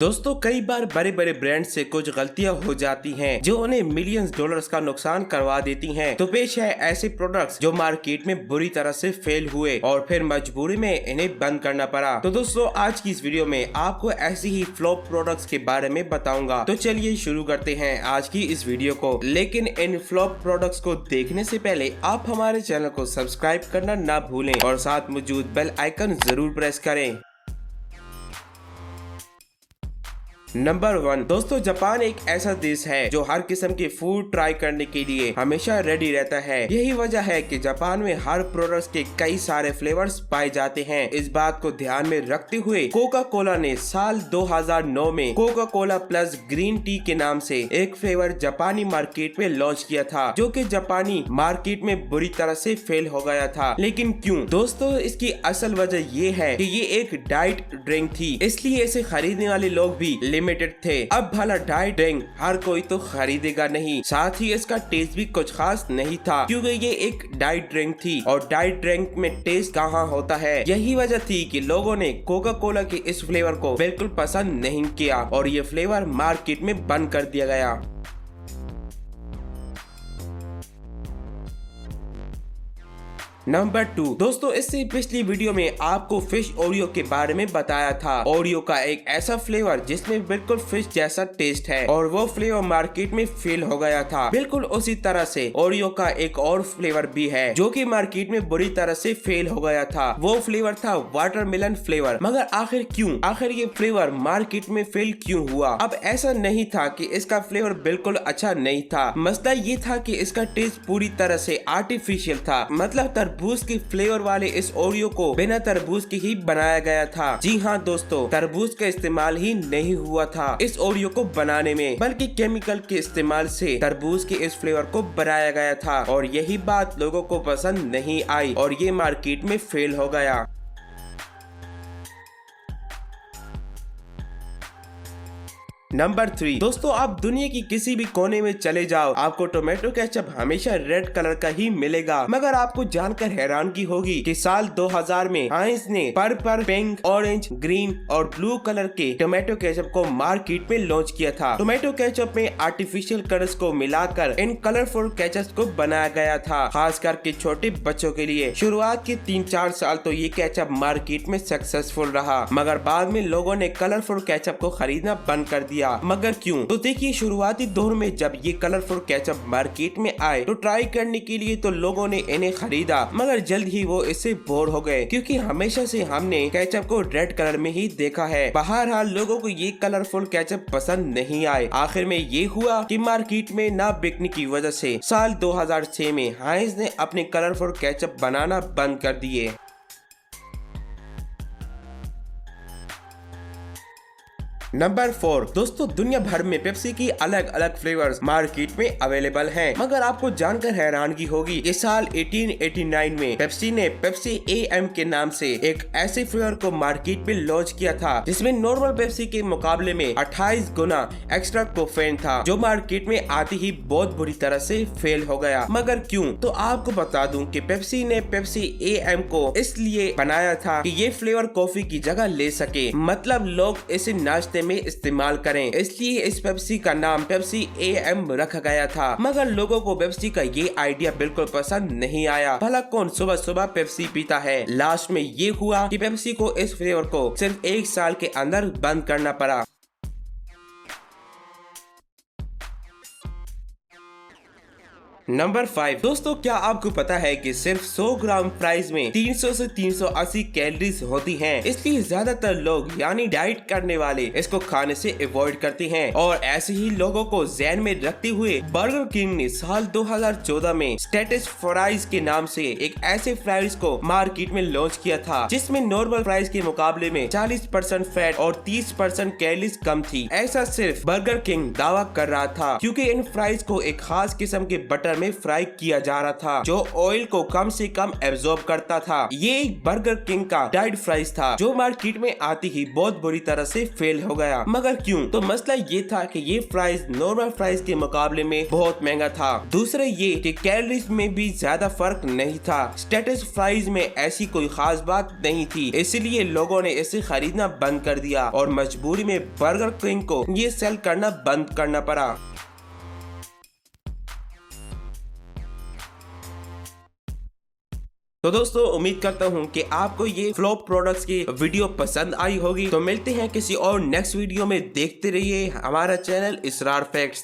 दोस्तों कई बार बड़े बड़े ब्रांड से कुछ गलतियां हो जाती हैं जो उन्हें मिलियंस डॉलर्स का नुकसान करवा देती हैं। तो पेश है ऐसे प्रोडक्ट्स जो मार्केट में बुरी तरह से फेल हुए और फिर मजबूरी में इन्हें बंद करना पड़ा। तो दोस्तों आज की इस वीडियो में आपको ऐसी ही फ्लॉप प्रोडक्ट्स के बारे में बताऊंगा। तो चलिए शुरू करते हैं आज की इस वीडियो को। लेकिन इन फ्लॉप प्रोडक्ट्स को देखने से पहले आप हमारे चैनल को सब्सक्राइब करना ना भूलें और साथ मौजूद बेल आइकन जरूर प्रेस करें। नंबर 1 दोस्तों, जापान एक ऐसा देश है जो हर किस्म के फूड ट्राई करने के लिए हमेशा रेडी रहता है। यही वजह है कि जापान में हर प्रोडक्ट्स के कई सारे फ्लेवर्स पाए जाते हैं। इस बात को ध्यान में रखते हुए कोका कोला ने साल 2009 में Coca Cola plus green tea के नाम से एक फ्लेवर जापानी मार्केट में लॉन्च किया था, जो कि जापानी मार्केट में बुरी तरह से फेल हो गया था। लेकिन क्यों? दोस्तों इसकी असल वजह ये है कि ये एक डाइट ड्रिंक थी, इसलिए इसे खरीदने वाले लोग भी लिमिटेड थे। अब भला डाइट ड्रिंक हर कोई तो खरीदेगा नहीं, साथ ही इसका टेस्ट भी कुछ खास नहीं था क्योंकि ये एक डाइट ड्रिंक थी और डाइट ड्रिंक में टेस्ट कहाँ होता है। यही वजह थी कि लोगों ने कोका कोला के इस फ्लेवर को बिल्कुल पसंद नहीं किया और ये फ्लेवर मार्केट में बंद कर दिया गया। नंबर 2 दोस्तों, इससे पिछली वीडियो में आपको फिश ओरियो के बारे में बताया था। ओरियो का एक ऐसा फ्लेवर जिसमें बिल्कुल फिश जैसा टेस्ट है और वो फ्लेवर मार्केट में फेल हो गया था। बिल्कुल उसी तरह से ओरियो का एक और फ्लेवर भी है जो कि मार्केट में बुरी तरह से फेल हो गया था। वो फ्लेवर था वाटरमेलन फ्लेवर। मगर आखिर क्यों? आखिर ये फ्लेवर मार्केट में फेल क्यों हुआ? अब ऐसा नहीं था कि इसका फ्लेवर बिल्कुल अच्छा नहीं था, मसला ये था कि इसका टेस्ट पूरी तरह से आर्टिफिशियल था। मतलब तरबूज के फ्लेवर वाले इस ओरियो को बिना तरबूज के ही बनाया गया था। जी हाँ दोस्तों, तरबूज का इस्तेमाल ही नहीं हुआ था इस ओरियो को बनाने में, बल्कि केमिकल के इस्तेमाल से तरबूज के इस फ्लेवर को बनाया गया था और यही बात लोगों को पसंद नहीं आई और ये मार्केट में फेल हो गया। नंबर 3 दोस्तों, आप दुनिया की किसी भी कोने में चले जाओ, आपको टोमेटो केचप हमेशा रेड कलर का ही मिलेगा। मगर आपको जानकर हैरानगी होगी कि साल 2000 में हाइंस ने पर्पल, पिंक, ऑरेंज, ग्रीन और ब्लू कलर के टोमेटो केचप को मार्केट में लॉन्च किया था। टोमेटो केचप में आर्टिफिशियल कलर्स को मिलाकर इन कलरफुल केचप को बनाया गया था, खास करके छोटे बच्चों के लिए। शुरुआत के 3-4 साल तो ये केचप मार्केट में सक्सेसफुल रहा, मगर बाद में लोगों ने कलरफुल केचप को खरीदना बंद कर दिया। मगर क्यों? तो देखिए, शुरुआती दौर में जब ये कलरफुल केचप मार्केट में आए तो ट्राई करने के लिए तो लोगों ने इन्हें खरीदा, मगर जल्द ही वो इससे बोर हो गए क्योंकि हमेशा से हमने केचप को रेड कलर में ही देखा है। बहरहाल लोगों को ये कलरफुल केचप पसंद नहीं आए। आखिर में ये हुआ कि मार्केट में ना बिकने की वजह से साल 2006 में हाइंस ने अपने कलरफुल केचप बनाना बंद कर दिए। नंबर 4 दोस्तों, दुनिया भर में पेप्सी की अलग अलग फ्लेवर्स मार्केट में अवेलेबल हैं, मगर आपको जानकर हैरानगी होगी कि साल 1889 में पेप्सी ने पेप्सी AM के नाम से एक ऐसे फ्लेवर को मार्केट में लॉन्च किया था जिसमें नॉर्मल पेप्सी के मुकाबले में 28 गुना एक्स्ट्रा कोफेन था, जो मार्केट में आते ही बहुत बुरी तरह से फेल हो गया। मगर क्यों? तो आपको बता दूं कि पेप्सी ने पेप्सी AM को इसलिए बनाया था कि ये फ्लेवर कॉफी की जगह ले सके, मतलब लोग इसे नाश्ते में इस्तेमाल करें, इसलिए इस पेप्सी का नाम पेप्सी AM रखा गया था। मगर लोगों को पेप्सी का ये आइडिया बिल्कुल पसंद नहीं आया। भला कौन सुबह सुबह पेप्सी पीता है? लास्ट में ये हुआ कि पेप्सी को इस फ्लेवर को सिर्फ 1 साल के अंदर बंद करना पड़ा। नंबर 5 दोस्तों, क्या आपको पता है कि सिर्फ 100 ग्राम फ्राइज में 300 से 380 कैलोरीज होती हैं, इसलिए ज्यादातर लोग यानी डाइट करने वाले इसको खाने से अवॉइड करते हैं। और ऐसे ही लोगों को ध्यान में रखते हुए बर्गर किंग ने साल 2014 में स्टेटस फ्राइज के नाम से एक ऐसे फ्राइज को मार्केट में लॉन्च किया था जिसमें नॉर्मल फ्राइज के मुकाबले में 40% फैट और 30% कैलोरीज कम थी। ऐसा सिर्फ बर्गर किंग दावा कर रहा था क्योंकि इन फ्राइज को एक खास किस्म के बटर में फ्राई किया जा रहा था, जो ऑयल को कम से कम एब्जॉर्ब करता था। ये एक बर्गर किंग का डाइड फ्राइज था, जो मार्केट में आती ही बहुत बुरी तरह से फेल हो गया। मगर क्यों? तो मसला ये था कि ये फ्राइज नॉर्मल फ्राइज के मुकाबले में बहुत महंगा था। दूसरा ये कि कैलोरीज में भी ज्यादा फर्क नहीं था। स्टेटस फ्राइज में ऐसी कोई खास बात नहीं थी, इसलिए लोगों ने इसे खरीदना बंद कर दिया और मजबूरी में बर्गर किंग को ये सेल करना बंद करना पड़ा। तो दोस्तों, उम्मीद करता हूँ कि आपको ये फ्लॉप प्रोडक्ट्स की वीडियो पसंद आई होगी। तो मिलते हैं किसी और नेक्स्ट वीडियो में। देखते रहिए हमारा चैनल इसरार फैक्ट्स।